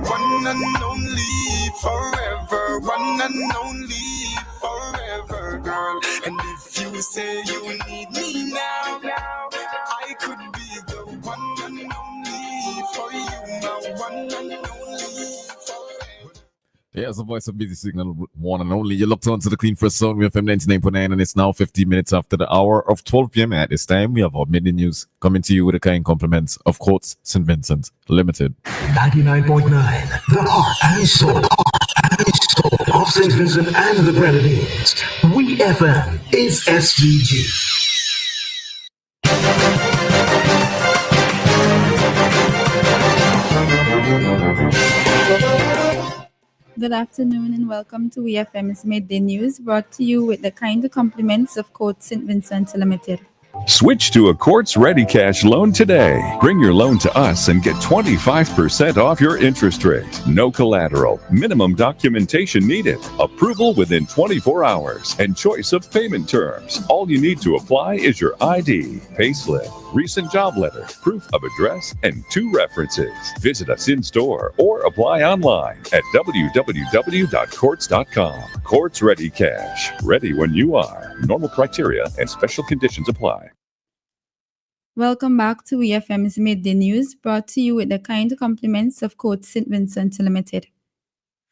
one and only, forever, one and only, forever, girl. And if you say you need me now, I could be the one and only for you, my one and only, forever. Yeah, it's the voice of Busy Signal, one and only. You're locked on to the Clean First Zone with FM 99.9, and it's now 15 minutes after the hour of 12 p.m. At this time, we have our midday news coming to you with the kind compliments of Courts St. Vincent Limited. 99.9, the heart and soul of St. Vincent and the Grenadines. We FM is SVG. Good afternoon and welcome to FMs Midday News, brought to you with the kind compliments of Courts St. Vincent Limited. Switch to a Courts Ready Cash loan today. Bring your loan to us and get 25% off your interest rate. No collateral. Minimum documentation needed. Approval within 24 hours. And choice of payment terms. All you need to apply is your ID, payslip, recent job letter, proof of address, and 2 references. Visit us in store or apply online at www.courts.com. Courts Ready Cash. Ready when you are. Normal criteria and special conditions apply. Welcome back to FM's Midday News, brought to you with the kind compliments of Courts St. Vincent Limited.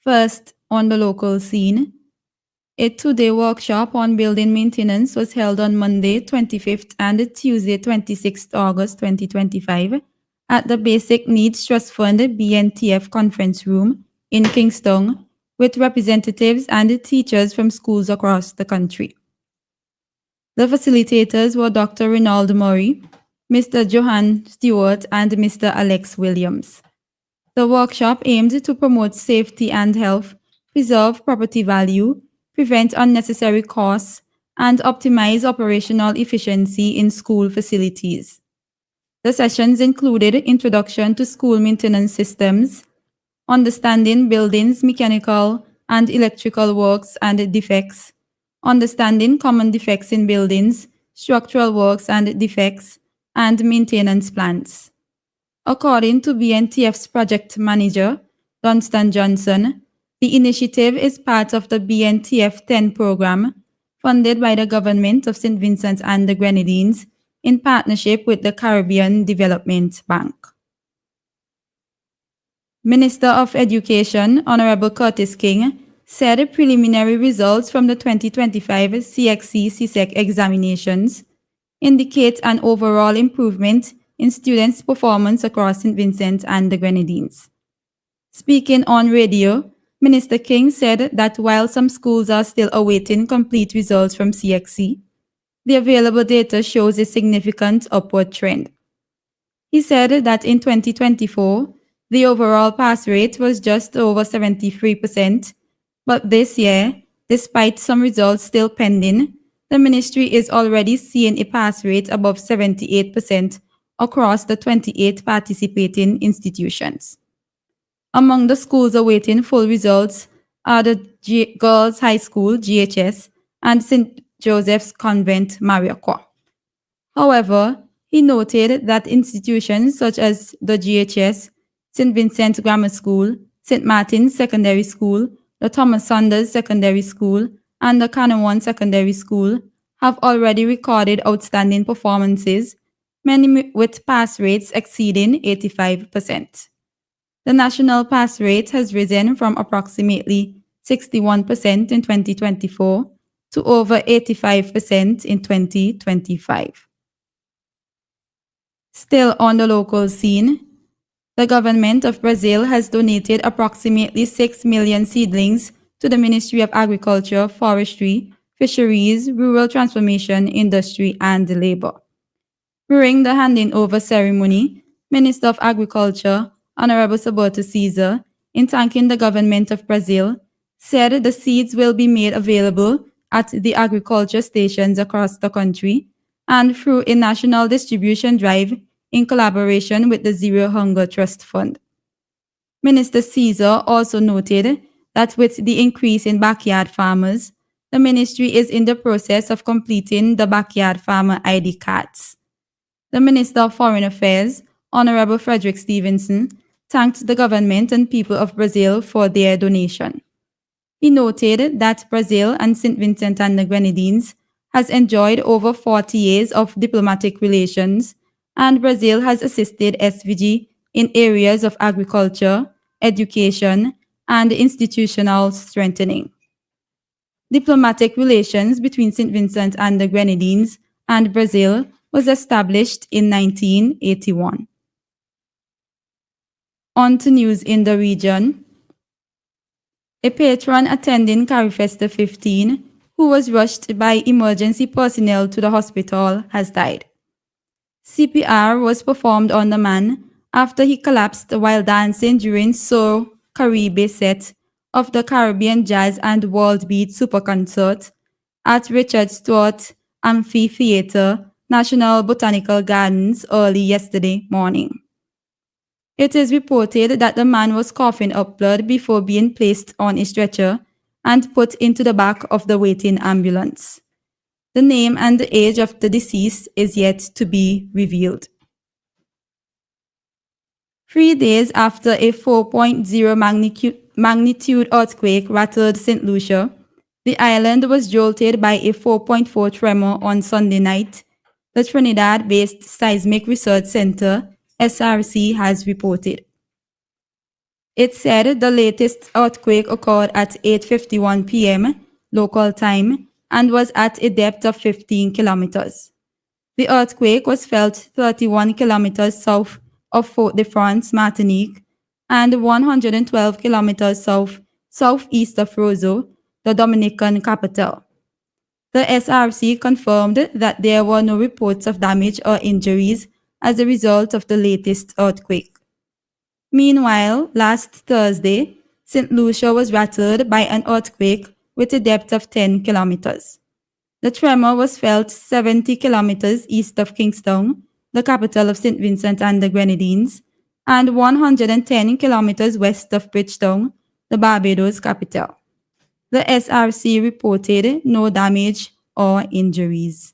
First, on the local scene, a 2-day workshop on building maintenance was held on Monday, 25th and Tuesday, 26th August 2025 at the Basic Needs Trust Fund BNTF Conference Room in Kingston with representatives and teachers from schools across the country. The facilitators were Dr. Ronald Murray, Mr. Johan Stewart, and Mr. Alex Williams. The workshop aimed to promote safety and health, preserve property value, prevent unnecessary costs, and optimize operational efficiency in school facilities. The sessions included introduction to school maintenance systems, understanding buildings' mechanical and electrical works and defects, understanding common defects in buildings, structural works and defects, and maintenance plans. According to BNTF's project manager, Dunstan Johnson, the initiative is part of the BNTF 10 program, funded by the government of St. Vincent and the Grenadines in partnership with the Caribbean Development Bank. Minister of Education, Honorable Curtis King, said preliminary results from the 2025 CXC-CSEC examinations indicate an overall improvement in students' performance across St. Vincent and the Grenadines. Speaking on radio, Minister King said that while some schools are still awaiting complete results from CXC, the available data shows a significant upward trend. He said that in 2024, the overall pass rate was just over 73%, but this year, despite some results still pending, the ministry is already seeing a pass rate above 78% across the 28 participating institutions. Among the schools awaiting full results are the Girls High School, GHS, and St. Joseph's Convent, Mariaqua. However, he noted that institutions such as the GHS, St. Vincent Grammar School, St. Martin's Secondary School, the Thomas Saunders Secondary School, and the Canawan Secondary School have already recorded outstanding performances, many with pass rates exceeding 85%. The national pass rate has risen from approximately 61% in 2024 to over 85% in 2025. Still on the local scene, the government of Brazil has donated approximately 6 million seedlings to the Ministry of Agriculture, Forestry, Fisheries, Rural Transformation, Industry, and Labor. During the handing over ceremony, Minister of Agriculture, Honorable Saboto Caesar, in thanking the government of Brazil, said the seeds will be made available at the agriculture stations across the country and through a national distribution drive in collaboration with the Zero Hunger Trust Fund. Minister Caesar also noted that with the increase in backyard farmers, the ministry is in the process of completing the backyard farmer ID cards. The Minister of Foreign Affairs, Honorable Frederick Stevenson, thanked the government and people of Brazil for their donation. He noted that Brazil and St. Vincent and the Grenadines has enjoyed over 40 years of diplomatic relations, and Brazil has assisted SVG in areas of agriculture, education, and institutional strengthening. Diplomatic relations between St. Vincent and the Grenadines and Brazil was established in 1981. On to news in the region. A patron attending Carifesta 15, who was rushed by emergency personnel to the hospital, has died. CPR was performed on the man after he collapsed while dancing during So Caribe set of the Caribbean Jazz and World Beat Super Concert at Richard Stewart Amphitheatre, National Botanical Gardens early yesterday morning. It is reported that the man was coughing up blood before being placed on a stretcher and put into the back of the waiting ambulance. The name and the age of the deceased is yet to be revealed. 3 days after a 4.0 magnitude earthquake rattled St. Lucia, the island was jolted by a 4.4 tremor on Sunday night, the Trinidad-based Seismic Research Center SRC has reported. It said the latest earthquake occurred at 8:51 p.m. local time and was at a depth of 15 kilometers. The earthquake was felt 31 kilometers south of Fort-de-France, Martinique, and 112 kilometers southeast of Roseau, the Dominican capital. The SRC confirmed that there were no reports of damage or injuries as a result of the latest earthquake. Meanwhile, last Thursday, St. Lucia was rattled by an earthquake with a depth of 10 kilometers. The tremor was felt 70 kilometers east of Kingstown, the capital of St. Vincent and the Grenadines, and 110 kilometers west of Bridgetown, the Barbados capital. The SRC reported no damage or injuries.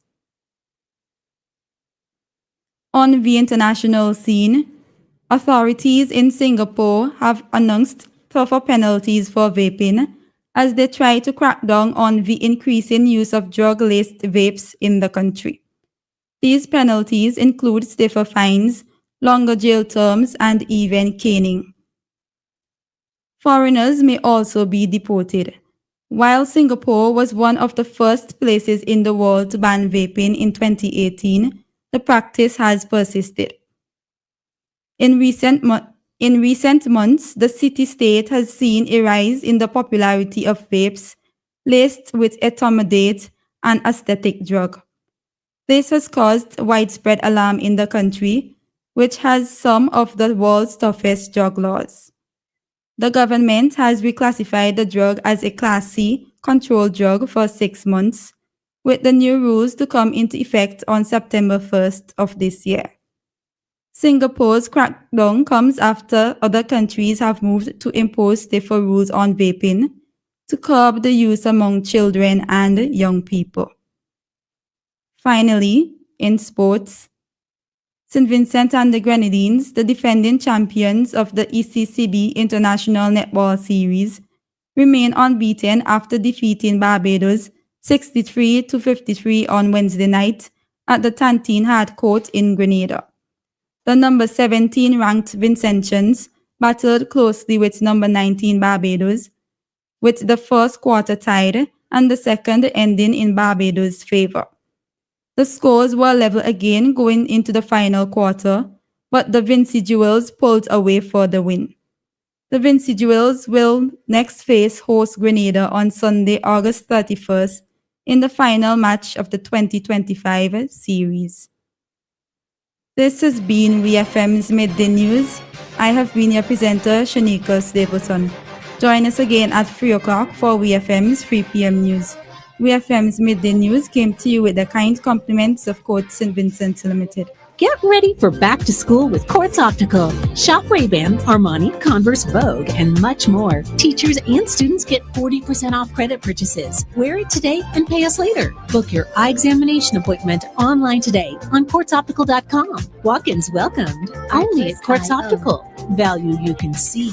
On the international scene, authorities in Singapore have announced tougher penalties for vaping as they try to crack down on the increasing use of drug-laced vapes in the country. These penalties include stiffer fines, longer jail terms, and even caning. Foreigners may also be deported. While Singapore was one of the first places in the world to ban vaping in 2018, the practice has persisted. In recent months, the city-state has seen a rise in the popularity of vapes laced with etomidate, an aesthetic drug. This has caused widespread alarm in the country, which has some of the world's toughest drug laws. The government has reclassified the drug as a Class C controlled drug for 6 months, with the new rules to come into effect on September 1st of this year. Singapore's crackdown comes after other countries have moved to impose stiffer rules on vaping to curb the use among children and young people. Finally, in sports, St. Vincent and the Grenadines, the defending champions of the ECCB International Netball Series, remain unbeaten after defeating Barbados 63-53 on Wednesday night at the Tantine Hard Court in Grenada. The number 17 ranked Vincentians battled closely with number 19 Barbados, with the first quarter tied and the second ending in Barbados' favor. The scores were level again going into the final quarter, but the Vinci Jewels pulled away for the win. The Vinci Jewels will next face host Grenada on Sunday, August 31st, in the final match of the 2025 series. This has been FMs Midday News. I have been your presenter, Shanika Stapleton. Join us again at 3 o'clock for FM's 3 p.m. news. FM's Midday News came to you with the kind compliments of Court St. Vincent Limited. Get ready for back to school with Quartz Optical. Shop Ray-Ban, Armani, Converse, Vogue, and much more. Teachers and students get 40% off credit purchases. Wear it today and pay us later. Book your eye examination appointment online today on quartzoptical.com. Walk-ins welcomed. Only at Quartz Optical. Value you can see.